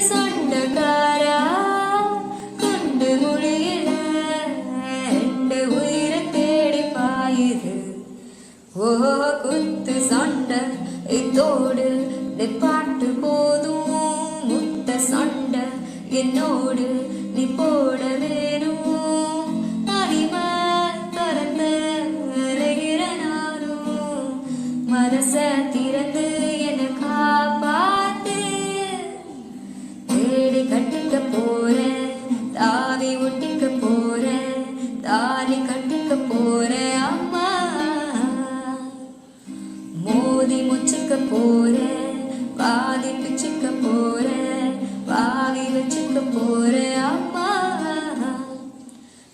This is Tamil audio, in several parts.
சொந்தக்காரா குண்டு மொழியில ரெண்டு உயிரை தேடி பாயுது. ஓ குத்து சண்டை இதோடு பாட்டு போதும். முத்த சண்டை என்னோடு நீ போட வேணும். அடிமை பறந்த அலைகிற நானும் மனச திறந்து என காப்பாத்து. தேடி கட்டிக்க போறேன், தாவி ஒட்டிக்க போறேன், தாலி கட்டிக்க போறேன். அம்மா மோதி முச்சுக்க போறேன், பாதி பிச்சுக்க போறேன், பாவி வச்சுக்க போறேன். அம்மா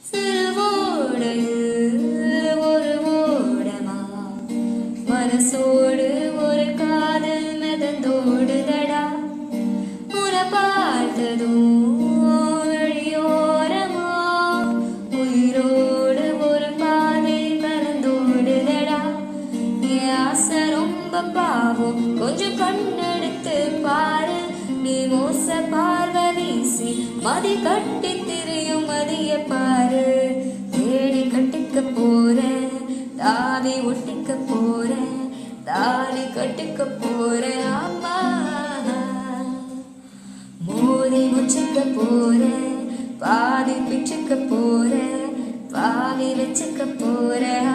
சிறுவோடையில் ஒரு ஓடமா மனசோடு ஒரு காதல் மெதந்தோடுதடா. உன பார்த்ததும் வழியோரமா உயிரோடு ஒரு பாதை கலந்தோடுதடா. என் ஆசை ரொம்ப பாவம், கொஞ்சம் கண்ணெடுத்து பாரு. நீ மோச பார்வை வீசி மதி கட்டி திரியும் மதிய பாரு. தேடி கட்டிக்க போறேன், தாவி ஒட்டிக்க போறேன், தாலி கட்டிக்க போறேன். அம்மா மோதி முச்சுக்க போறேன், பாதி பிச்சுக்க போறேன், பாவி வச்சுக்க போறேன்.